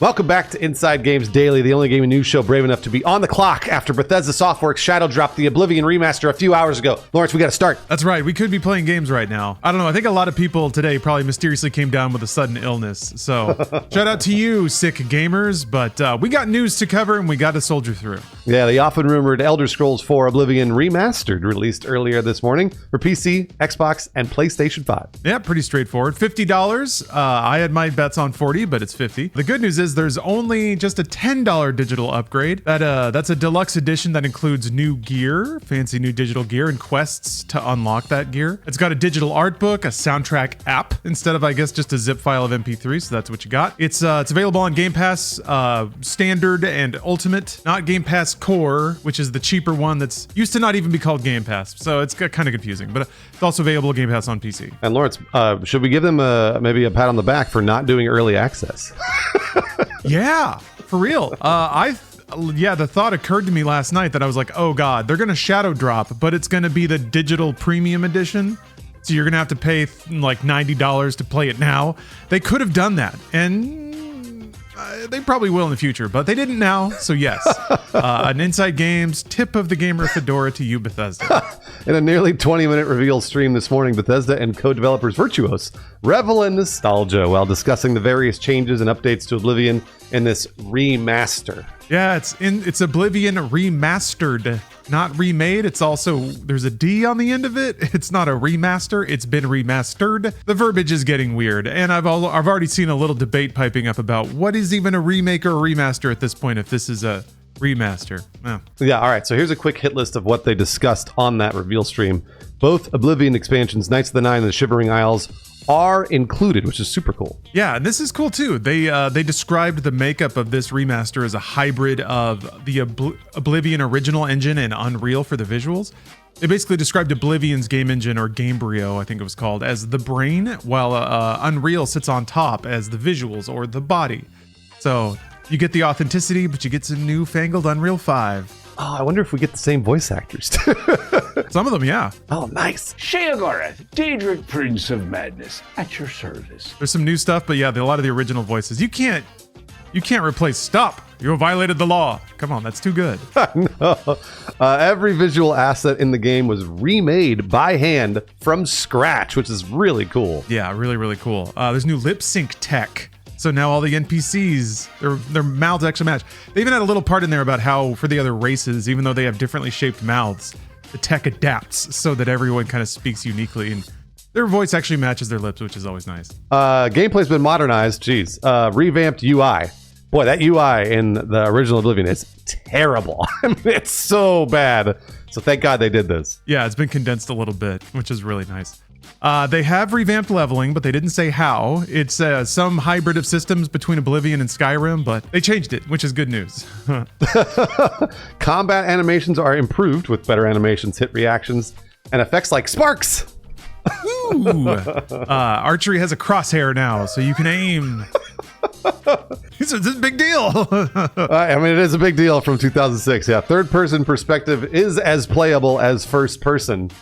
Welcome back to Inside Games Daily, the only gaming news show brave enough to be on the clock after Bethesda Softworks shadow dropped the Oblivion Remaster a few hours ago. Lawrence, we got to start. That's right. We could be playing games right now. I don't know. I think a lot of people today probably mysteriously came down with a sudden illness. So shout out to you, sick gamers. But we got news to cover and we got to soldier through. Yeah, the often rumored Elder Scrolls 4 Oblivion Remastered released earlier this morning for PC, Xbox, and PlayStation 5. Yeah, pretty straightforward. $50. I had my bets on 40, but it's 50. The good news is there's only just a $10 digital upgrade. That's a deluxe edition that includes new gear, fancy new digital gear, and quests to unlock that gear. It's got a digital art book, a soundtrack app, instead of, I guess, just a zip file of MP3, so that's what you got. It's available on Game Pass Standard and Ultimate, not Game Pass Core, which is the cheaper one that's used to not even be called Game Pass, so it's kind of confusing, but it's also available Game Pass on PC. And Lawrence, should we give them maybe a pat on the back for not doing early access? Yeah, for real. The thought occurred to me last night that I was like, oh God, they're going to shadow drop, but it's going to be the digital premium edition. So you're going to have to pay like $90 to play it now. They could have done that. And they probably will in the future, but they didn't now. So yes, an Inside Games tip of the gamer fedora to you, Bethesda. In a nearly 20-minute reveal stream this morning, Bethesda and co-developers Virtuos revel in nostalgia while discussing the various changes and updates to Oblivion in this remaster. Yeah, it's Oblivion Remastered, not remade. It's also, there's a D on the end of it. It's not a remaster. It's been remastered. The verbiage is getting weird, and I've already seen a little debate piping up about what is even a remake or a remaster at this point if this is a remaster. Oh. Yeah, all right. So here's a quick hit list of what they discussed on that reveal stream. Both Oblivion expansions, Knights of the Nine and the Shivering Isles, are included, which is super cool. Yeah, and this is cool too. They described the makeup of this remaster as a hybrid of the Oblivion original engine and Unreal for the visuals. They basically described Oblivion's game engine, or Gamebryo, I think it was called, as the brain, while Unreal sits on top as the visuals, or the body. So you get the authenticity, but you get some newfangled Unreal 5. Oh, I wonder if we get the same voice actors. Some of them, yeah. Oh, nice. Sheogorath, Daedric Prince of Madness, at your service. There's some new stuff, but yeah, a lot of the original voices. You can't replace stop. You violated the law. Come on, that's too good. No. Every visual asset in the game was remade by hand from scratch, which is really cool. Yeah, really, really cool. There's new lip sync tech. So now all the NPCs, their mouths actually match. They even had a little part in there about how for the other races, even though they have differently shaped mouths, the tech adapts so that everyone kind of speaks uniquely and their voice actually matches their lips, which is always nice. Gameplay's been modernized. Geez. Revamped UI. Boy, that UI in the original Oblivion is terrible. I mean, it's so bad. So thank God they did this. Yeah, it's been condensed a little bit, which is really nice. They have revamped leveling, but they didn't say how. It's some hybrid of systems between Oblivion and Skyrim, but they changed it, which is good news. Combat animations are improved with better animations, hit reactions, and effects like sparks. Ooh. Archery has a crosshair now, so you can aim. This is a big deal. I mean, it is a big deal from 2006. Yeah, third-person perspective is as playable as first-person.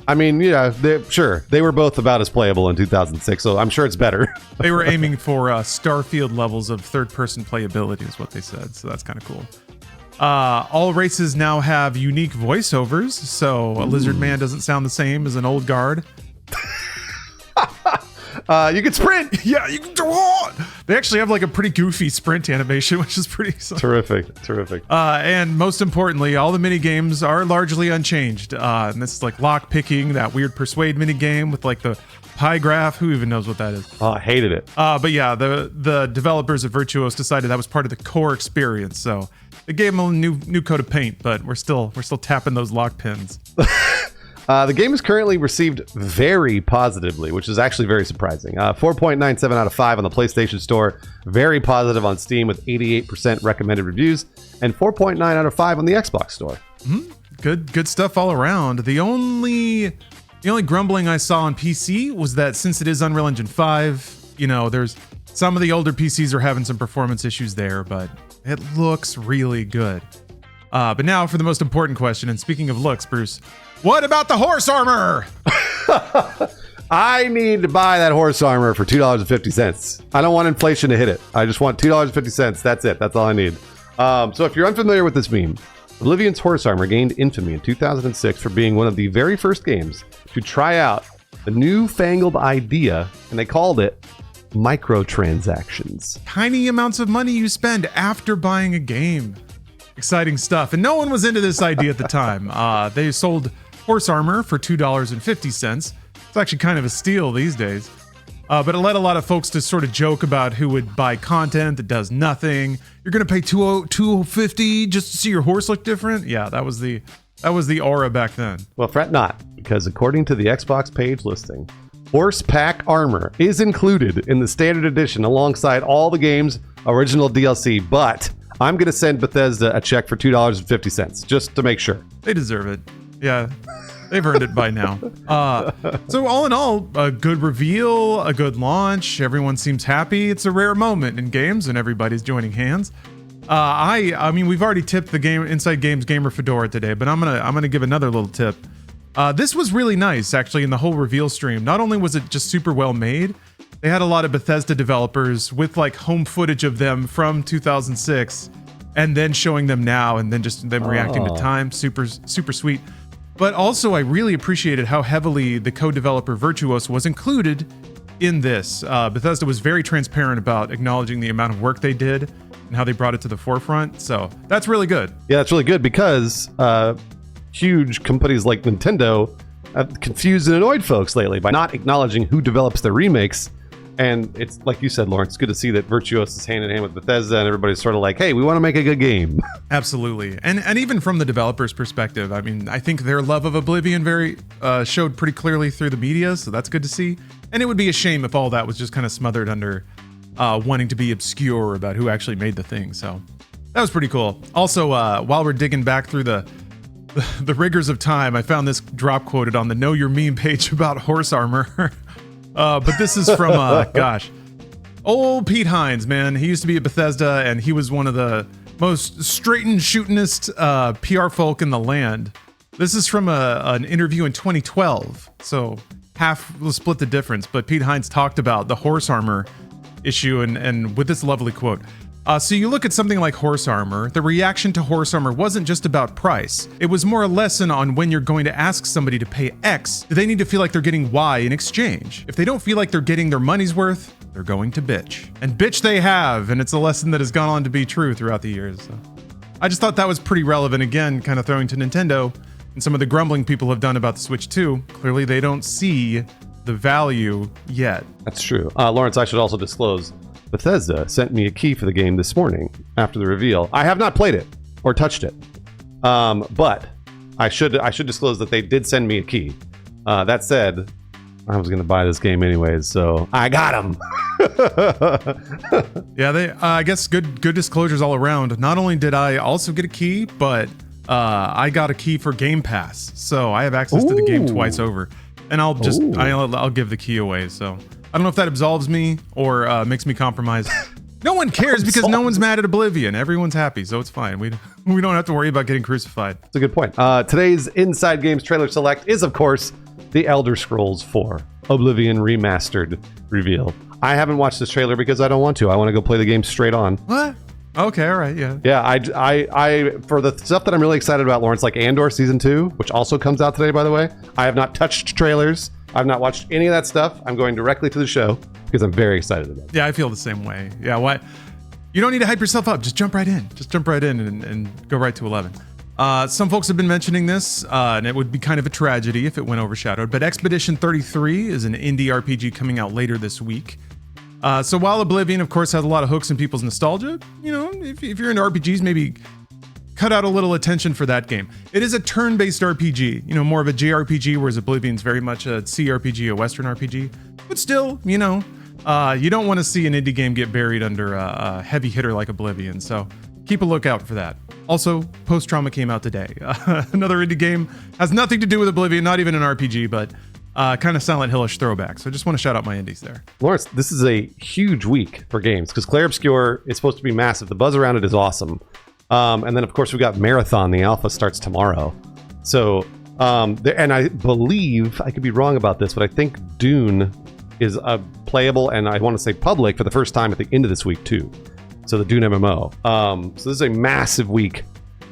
I mean, yeah, they were both about as playable in 2006, so I'm sure it's better. They were aiming for Starfield levels of third-person playability is what they said, so that's kind of cool. All races now have unique voiceovers, so a lizard man doesn't sound the same as an old guard. You can sprint! Yeah, you can go on! They actually have like a pretty goofy sprint animation, which is pretty terrific. And most importantly, all the mini games are largely unchanged. And this is like lock picking, that weird persuade mini game with like the pie graph. Who even knows what that is? Oh, I hated it. But yeah, the developers of Virtuos decided that was part of the core experience. So they gave them a new coat of paint, but we're still tapping those lock pins. The game is currently received very positively, which is actually very surprising. 4.97 out of 5 on the PlayStation Store, very positive on Steam with 88% recommended reviews, and 4.9 out of 5 on the Xbox Store. Mm-hmm. Good stuff all around. The only grumbling I saw on PC was that since it is Unreal Engine 5, there's some of the older PCs are having some performance issues there, but it looks really good. But now for the most important question, and speaking of looks, Bruce, what about the horse armor? I need to buy that horse armor for $2.50. I don't want inflation to hit it. I just want $2.50. That's it. That's all I need. So if you're unfamiliar with this meme, Oblivion's horse armor gained infamy in 2006 for being one of the very first games to try out the newfangled idea, and they called it microtransactions. Tiny amounts of money you spend after buying a game. Exciting stuff. And no one was into this idea at the time. They sold horse armor for $2.50. It's actually kind of a steal these days. But it led a lot of folks to sort of joke about who would buy content that does nothing. You're going to pay $2.50 just to see your horse look different? Yeah, that was the aura back then. Well, fret not, because according to the Xbox page listing, horse pack armor is included in the standard edition alongside all the game's original DLC, but I'm going to send Bethesda a check for $2.50 just to make sure. They deserve it. Yeah. They've earned it by now. So all in all, a good reveal, a good launch. Everyone seems happy. It's a rare moment in games, and everybody's joining hands. I mean, we've already tipped the game Inside Games Gamer Fedora today, but I'm gonna give another little tip. This was really nice, actually, in the whole reveal stream. Not only was it just super well made, they had a lot of Bethesda developers with like home footage of them from 2006, and then showing them now, and then just them reacting to time. Super sweet. But also, I really appreciated how heavily the co-developer Virtuos was included in this. Bethesda was very transparent about acknowledging the amount of work they did and how they brought it to the forefront. So that's really good. Yeah, that's really good because huge companies like Nintendo have confused and annoyed folks lately by not acknowledging who develops their remakes. And it's like you said, Lawrence, it's good to see that Virtuos is hand in hand with Bethesda and everybody's sort of like, hey, we want to make a good game. Absolutely. And even from the developer's perspective, I mean, I think their love of Oblivion showed pretty clearly through the media, so that's good to see. And it would be a shame if all that was just kind of smothered under wanting to be obscure about who actually made the thing. So that was pretty cool. Also, while we're digging back through the rigors of time, I found this drop quoted on the Know Your Meme page about horse armor. But this is from, old Pete Hines, man. He used to be at Bethesda, and he was one of the most straight and shootingest PR folk in the land. This is from an interview in 2012, so we'll split the difference. But Pete Hines talked about the horse armor issue, and with this lovely quote. So you look at something like horse armor, the reaction to horse armor wasn't just about price. It was more a lesson on when you're going to ask somebody to pay X, do they need to feel like they're getting Y in exchange? If they don't feel like they're getting their money's worth, they're going to bitch. And bitch they have, and it's a lesson that has gone on to be true throughout the years. So I just thought that was pretty relevant, again, kind of throwing to Nintendo and some of the grumbling people have done about the Switch 2. Clearly they don't see the value yet. That's true. Lawrence, I should also disclose, Bethesda sent me a key for the game this morning after the reveal. I have not played it or touched it, but I should disclose that they did send me a key. That said, I was going to buy this game anyways, so I got them. Yeah, I guess good disclosures all around. Not only did I also get a key, but I got a key for Game Pass, so I have access to the game twice over, and I'll give the key away. So I don't know if that absolves me or makes me compromise. No one cares because no one's mad at Oblivion. Everyone's happy, so it's fine. We don't have to worry about getting crucified. That's a good point. Today's Inside Games trailer select is, of course, the Elder Scrolls 4 Oblivion Remastered reveal. I haven't watched this trailer because I don't want to. I want to go play the game straight on. What? Okay, all right, yeah. Yeah, I for the stuff that I'm really excited about, Lawrence, like Andor Season 2, which also comes out today, by the way, I have not touched trailers. I've not watched any of that stuff. I'm going directly to the show because I'm very excited about it. Yeah, I feel the same way. Yeah, what? You don't need to hype yourself up. Just jump right in. Just jump right in and go right to 11. Some folks have been mentioning this, and it would be kind of a tragedy if it went overshadowed, but Expedition 33 is an indie RPG coming out later this week. So while Oblivion, of course, has a lot of hooks in people's nostalgia, you know, if you're into RPGs, maybe cut out a little attention for that game. It is a turn-based RPG, you know, more of a JRPG, whereas Oblivion's very much a CRPG, a Western RPG. But still, you know, you don't want to see an indie game get buried under a heavy hitter like Oblivion, so keep a lookout for that. Also, Post-Trauma came out today. Another indie game, has nothing to do with Oblivion, not even an RPG, but kind of Silent Hill-ish throwback. So I just want to shout out my indies there. Lawrence, this is a huge week for games because Clair Obscure is supposed to be massive. The buzz around it is awesome. And then, of course, we've got Marathon. The alpha starts tomorrow. So And I believe, I could be wrong about this, but I think Dune is playable and I want to say public for the first time at the end of this week too. So the Dune MMO. So this is a massive week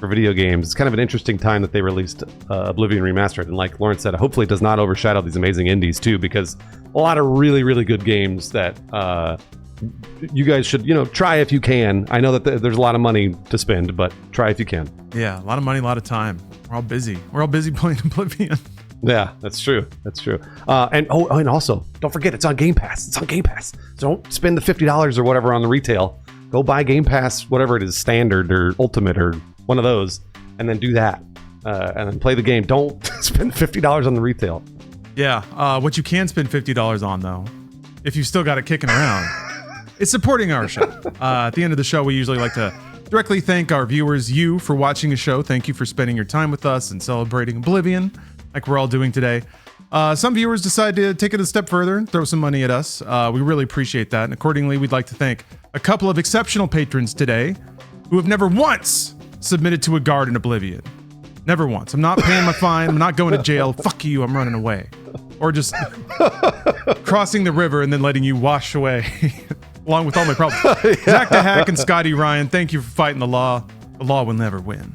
for video games. It's kind of an interesting time that they released Oblivion Remastered. And like Lawrence said, hopefully it does not overshadow these amazing indies too, because a lot of really, really good games that you guys should, try if you can. I know that there's a lot of money to spend, but try if you can. Yeah, a lot of money, a lot of time. We're all busy. We're all busy playing Oblivion. Yeah, that's true. That's true. And also, don't forget, it's on Game Pass. It's on Game Pass. So don't spend the $50 or whatever on the retail. Go buy Game Pass, whatever it is, standard or ultimate or one of those, and then do that. And then play the game. Don't spend $50 on the retail. Yeah, what you can spend $50 on, though, if you still got it kicking around, is supporting our show. At the end of the show, we usually like to directly thank our viewers, you, for watching a show. Thank you for spending your time with us and celebrating Oblivion, like we're all doing today. Some viewers decide to take it a step further and throw some money at us. We really appreciate that. And accordingly, we'd like to thank a couple of exceptional patrons today who have never once submitted to a guard in Oblivion. Never once. I'm not paying my fine. I'm not going to jail. Fuck you. I'm running away. Or just crossing the river and then letting you wash away along with all my problems. Zach the Hack and Scotty Ryan, thank you for fighting the law. The law will never win.